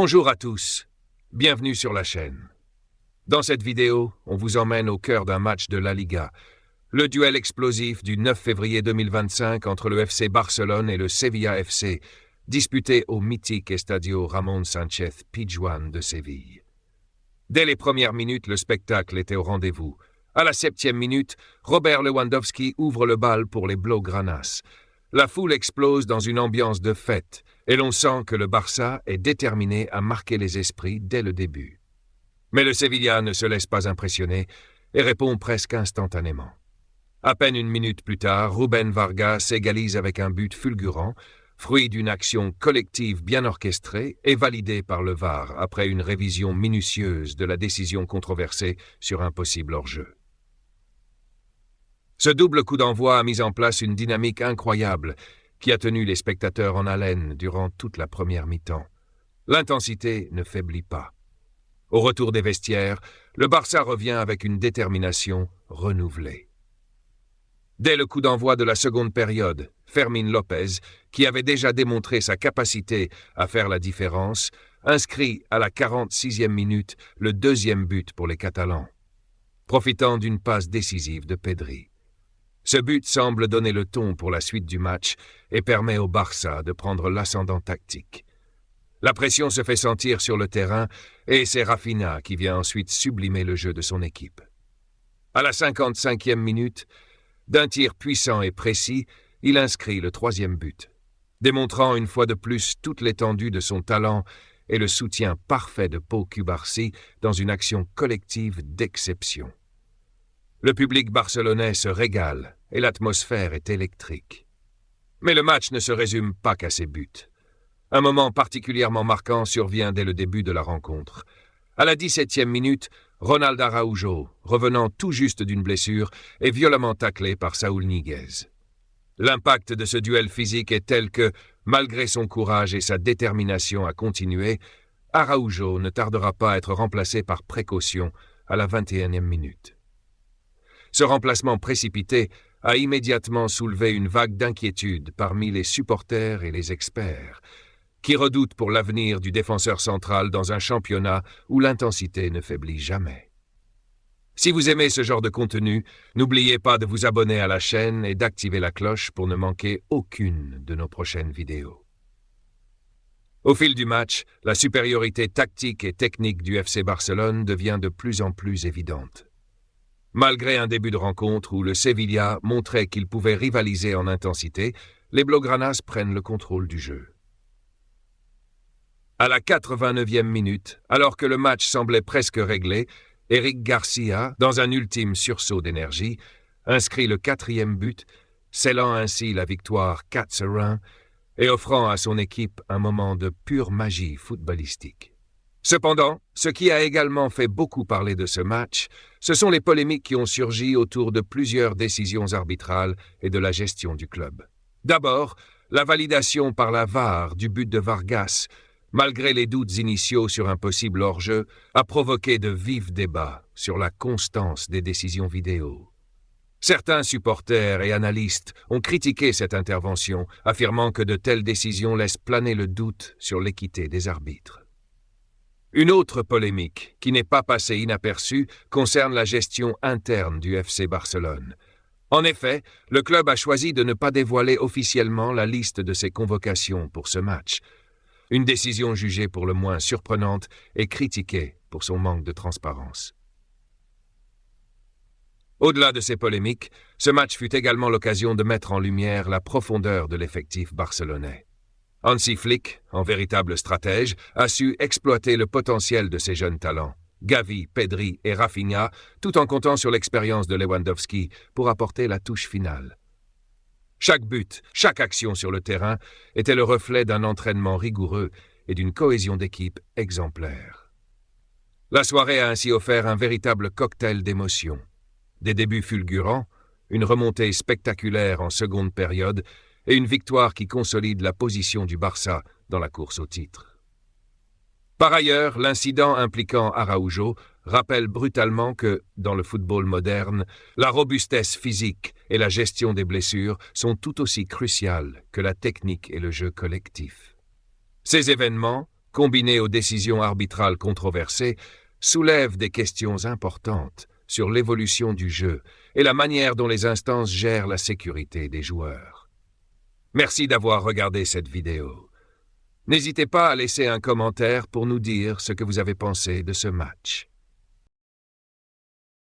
Bonjour à tous, bienvenue sur la chaîne. Dans cette vidéo, on vous emmène au cœur d'un match de la Liga, le duel explosif du 9 février 2025 entre le FC Barcelone et le Sevilla FC, disputé au mythique Estadio Ramón Sánchez Pizjuán de Séville. Dès les premières minutes, le spectacle était au rendez-vous. À la 7e minute, Robert Lewandowski ouvre le bal pour les Blaugranas. La foule explose dans une ambiance de fête, et l'on sent que le Barça est déterminé à marquer les esprits dès le début. Mais le Sevilla ne se laisse pas impressionner et répond presque instantanément. À peine une minute plus tard, Rubén Vargas égalise avec un but fulgurant, fruit d'une action collective bien orchestrée et validée par le VAR après une révision minutieuse de la décision controversée sur un possible hors-jeu. Ce double coup d'envoi a mis en place une dynamique incroyable qui a tenu les spectateurs en haleine durant toute la première mi-temps. L'intensité ne faiblit pas. Au retour des vestiaires, le Barça revient avec une détermination renouvelée. Dès le coup d'envoi de la seconde période, Fermín López, qui avait déjà démontré sa capacité à faire la différence, inscrit à la 46e minute le deuxième but pour les Catalans, profitant d'une passe décisive de Pedri. Ce but semble donner le ton pour la suite du match et permet au Barça de prendre l'ascendant tactique. La pression se fait sentir sur le terrain et c'est Rafinha qui vient ensuite sublimer le jeu de son équipe. À la 55e minute, d'un tir puissant et précis, il inscrit le troisième but, démontrant une fois de plus toute l'étendue de son talent et le soutien parfait de Pau Cubarsí dans une action collective d'exception. Le public barcelonais se régale et l'atmosphère est électrique. Mais le match ne se résume pas qu'à ses buts. Un moment particulièrement marquant survient dès le début de la rencontre. À la 17e minute, Ronald Araujo, revenant tout juste d'une blessure, est violemment taclé par Saúl Ñíguez. L'impact de ce duel physique est tel que, malgré son courage et sa détermination à continuer, Araujo ne tardera pas à être remplacé par précaution à la 21e minute. Ce remplacement précipité a immédiatement soulevé une vague d'inquiétude parmi les supporters et les experts, qui redoutent pour l'avenir du défenseur central dans un championnat où l'intensité ne faiblit jamais. Si vous aimez ce genre de contenu, n'oubliez pas de vous abonner à la chaîne et d'activer la cloche pour ne manquer aucune de nos prochaines vidéos. Au fil du match, la supériorité tactique et technique du FC Barcelone devient de plus en plus évidente. Malgré un début de rencontre où le Sevilla montrait qu'il pouvait rivaliser en intensité, les Blaugranas prennent le contrôle du jeu. À la 89e minute, alors que le match semblait presque réglé, Eric Garcia, dans un ultime sursaut d'énergie, inscrit le 4e but, scellant ainsi la victoire 4-1 et offrant à son équipe un moment de pure magie footballistique. Cependant, ce qui a également fait beaucoup parler de ce match, ce sont les polémiques qui ont surgi autour de plusieurs décisions arbitrales et de la gestion du club. D'abord, la validation par la VAR du but de Vargas, malgré les doutes initiaux sur un possible hors-jeu, a provoqué de vifs débats sur la constance des décisions vidéo. Certains supporters et analystes ont critiqué cette intervention, affirmant que de telles décisions laissent planer le doute sur l'équité des arbitres. Une autre polémique, qui n'est pas passée inaperçue, concerne la gestion interne du FC Barcelone. En effet, le club a choisi de ne pas dévoiler officiellement la liste de ses convocations pour ce match, une décision jugée pour le moins surprenante et critiquée pour son manque de transparence. Au-delà de ces polémiques, ce match fut également l'occasion de mettre en lumière la profondeur de l'effectif barcelonais. Hansi Flick, en véritable stratège, a su exploiter le potentiel de ses jeunes talents, Gavi, Pedri et Rafinha, tout en comptant sur l'expérience de Lewandowski pour apporter la touche finale. Chaque but, chaque action sur le terrain était le reflet d'un entraînement rigoureux et d'une cohésion d'équipe exemplaire. La soirée a ainsi offert un véritable cocktail d'émotions. Des débuts fulgurants, une remontée spectaculaire en seconde période et une victoire qui consolide la position du Barça dans la course au titre. Par ailleurs, l'incident impliquant Araujo rappelle brutalement que, dans le football moderne, la robustesse physique et la gestion des blessures sont tout aussi cruciales que la technique et le jeu collectif. Ces événements, combinée aux décisions arbitrales controversées, soulève des questions importantes sur l'évolution du jeu et la manière dont les instances gèrent la sécurité des joueurs. Merci d'avoir regardé cette vidéo. N'hésitez pas à laisser un commentaire pour nous dire ce que vous avez pensé de ce match.